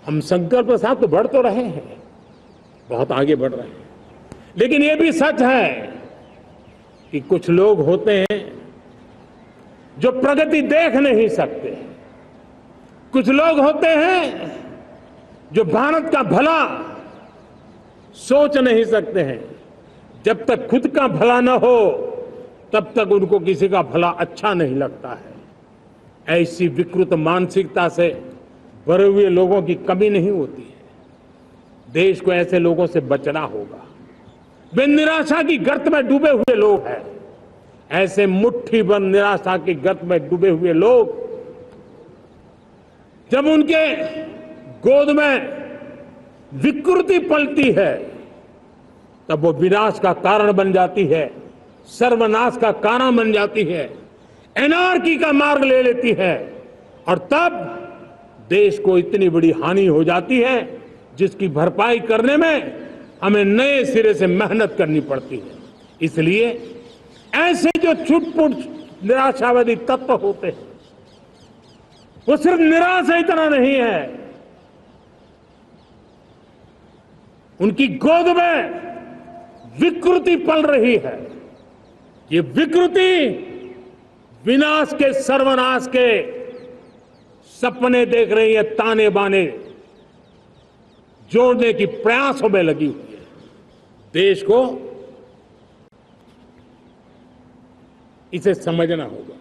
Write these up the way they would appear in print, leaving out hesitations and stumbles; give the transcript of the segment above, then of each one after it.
हम संकल्प के साथ तो बढ़ तो रहे हैं, बहुत आगे बढ़ रहे हैं, लेकिन ये भी सच है कि कुछ लोग होते हैं जो प्रगति देख नहीं सकते। कुछ लोग होते हैं जो भारत का भला सोच नहीं सकते हैं। जब तक खुद का भला न हो तब तक उनको किसी का भला अच्छा नहीं लगता है। ऐसी विकृत मानसिकता से भरे हुए लोगों की कमी नहीं होती है। देश को ऐसे लोगों से बचना होगा। वे निराशा की गर्त में डूबे हुए लोग हैं। ऐसे मुट्ठी बंद निराशा की गर्त में डूबे हुए लोग जब उनके गोद में विकृति पलती है तब वो विनाश का कारण बन जाती है, सर्वनाश का कारण बन जाती है, एनार्की का मार्ग ले लेती है और तब देश को इतनी बड़ी हानि हो जाती है जिसकी भरपाई करने में हमें नए सिरे से मेहनत करनी पड़ती है। इसलिए ऐसे जो छुटपुट निराशावादी तत्व होते हैं वो सिर्फ निराशा इतना नहीं है, उनकी गोद में विकृति पल रही है। ये विकृति विनाश के, सर्वनाश के सपने देख रही है, ताने बाने जोड़ने की प्रयासों में लगी हुई है। देश को इसे समझना होगा।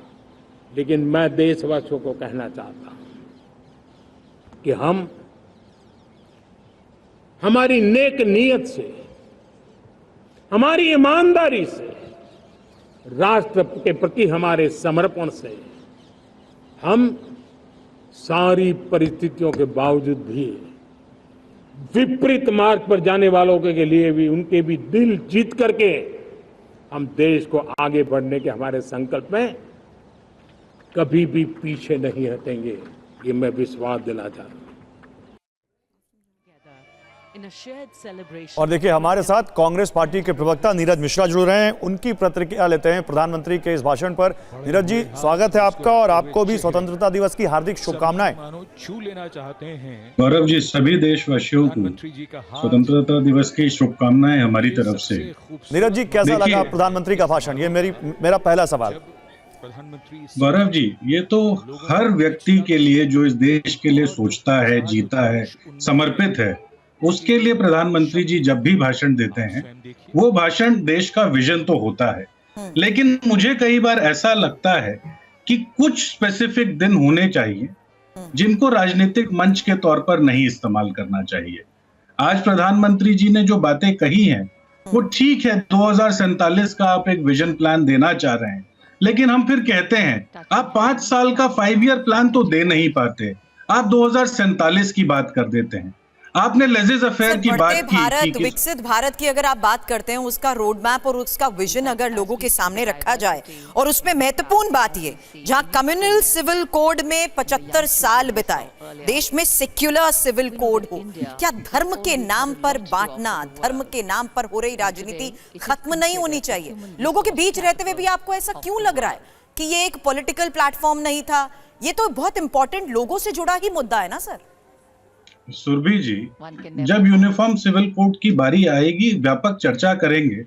लेकिन मैं देशवासियों को कहना चाहता हूं कि हम हमारी नेक नीयत से, हमारी ईमानदारी से, राष्ट्र के प्रति हमारे समर्पण से हम सारी परिस्थितियों के बावजूद भी विपरीत मार्ग पर जाने वालों के लिए भी उनके भी दिल जीत करके हम देश को आगे बढ़ने के हमारे संकल्प में कभी भी पीछे नहीं हटेंगे। ये मैं विश्वास दिलाना चाहता हूं। और देखिए हमारे साथ कांग्रेस पार्टी के प्रवक्ता नीरज मिश्रा जुड़ रहे हैं, उनकी प्रतिक्रिया लेते हैं प्रधानमंत्री के इस भाषण पर। नीरज जी, स्वागत है आपका और आपको भी स्वतंत्रता दिवस की हार्दिक शुभकामनाएं। छू लेना चाहते हैं गौरव जी, सभी देशवासियों को स्वतंत्रता दिवस की शुभकामनाएं हमारी तरफ से। नीरज जी, कैसा लगा प्रधानमंत्री का भाषण? ये मेरा पहला सवाल। गौरव जी, ये तो हर व्यक्ति के लिए जो इस देश के लिए सोचता है, जीता है, समर्पित है, उसके लिए प्रधानमंत्री जी जब भी भाषण देते हैं वो भाषण देश का विजन तो होता है। लेकिन मुझे कई बार ऐसा लगता है कि कुछ स्पेसिफिक दिन होने चाहिए जिनको राजनीतिक मंच के तौर पर नहीं इस्तेमाल करना चाहिए। आज प्रधानमंत्री जी ने जो बातें कही हैं वो ठीक है, 2047 का आप एक विजन प्लान देना चाह रहे हैं, लेकिन हम फिर कहते हैं आप 5 साल का 5 ईयर प्लान तो दे नहीं पाते, आप 2047 की बात कर देते हैं। आपने लेजेस अफेयर की बात की, विकसित भारत की अगर आप बात करते हैं, उसका रोड मैप और उसका विजन अगर लोगों के सामने रखा जाए, और उसमें महत्वपूर्ण बात ये, जहां कम्युनल सिविल कोड में 75 साल बिताए, देश में सेक्युलर सिविल कोड हो, क्या धर्म के नाम पर बांटना, धर्म के नाम पर हो रही राजनीति खत्म नहीं होनी चाहिए? लोगों के बीच रहते हुए भी आपको ऐसा क्यों लग रहा है कि ये एक पॉलिटिकल प्लेटफॉर्म नहीं था? ये तो बहुत इंपॉर्टेंट लोगों से जुड़ा ही मुद्दा है ना सर। सुरभि जी, जब यूनिफॉर्म सिविल कोड की बारी आएगी व्यापक चर्चा करेंगे,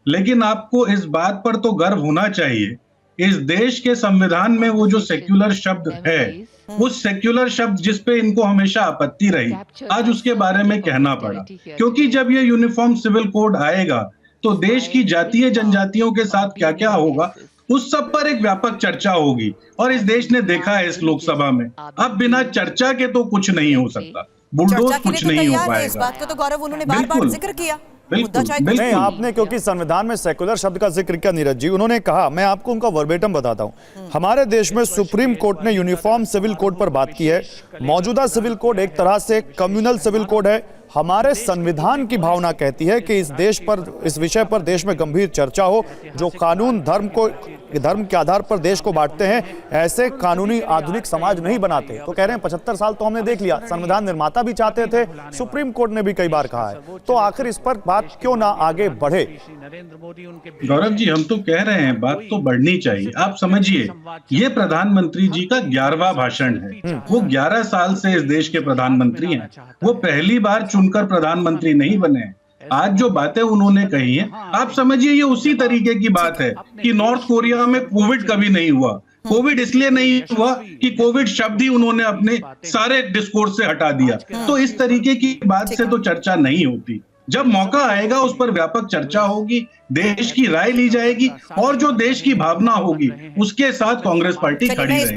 लेकिन आपको इस बात पर तो गर्व होना चाहिए, इस देश के संविधान में वो जो सेक्युलर शब्द है, उस सेक्युलर शब्द जिस पे इनको हमेशा आपत्ति रही, आज उसके बारे में कहना पड़ा। क्योंकि जब ये यूनिफॉर्म सिविल कोड आएगा तो देश की जातीय जनजातियों के साथ क्या क्या होगा उस सब पर एक व्यापक चर्चा होगी। और इस देश ने देखा है इस लोकसभा में, अब बिना चर्चा के तो कुछ नहीं हो सकता, बुलडोज कुछ नहीं हो पाएगा। इस बात को तो गौरव उन्होंने बार-बार जिक्र किया। नहीं, आपने क्योंकि संविधान में सेकुलर शब्द का जिक्र किया नीरज जी, उन्होंने कहा, मैं आपको उनका वर्बेटम बताता हूं, हमारे देश में सुप्रीम कोर्ट ने यूनिफॉर्म सिविल कोड पर बात की है। मौजूदा सिविल कोड एक तरह से कम्युनल सिविल कोड है, हमारे संविधान की भावना कहती है कि इस देश पर, इस विषय पर देश में गंभीर चर्चा हो। जो कानून धर्म के आधार पर देश को बांटते हैं, ऐसे कानूनी आधुनिक समाज नहीं बनाते। तो कह रहे हैं 75 साल तो हमने देख लिया, संविधान निर्माता भी चाहते थे, सुप्रीम कोर्ट ने भी कई बार कहा है, तो आखिर इस पर बात क्यों ना आगे बढ़े? गौरव जी, हम तो कह रहे हैं बात तो बढ़नी चाहिए। आप समझिए, ये प्रधानमंत्री जी का 11वां भाषण है। वो 11 साल से इस देश के प्रधानमंत्री हैं। वो पहली बार चुनकर प्रधानमंत्री नहीं बने। आज जो बातें उन्होंने कही हैं, आप समझिए ये उसी तरीके की बात है कि नॉर्थ कोरिया में कोविड कभी नहीं हुआ। कोविड इसलिए नहीं हुआ कि कोविड शब्द ही उन्होंने अपने सारे डिस्कोर्स से हटा दिया। तो इस तरीके की बात से तो चर्चा नहीं होती। जब मौका आएगा उस पर व्यापक चर्चा होगी, देश की राय ली जाएगी और जो देश की भावना होगी उसके साथ कांग्रेस पार्टी खड़ी रहेगी।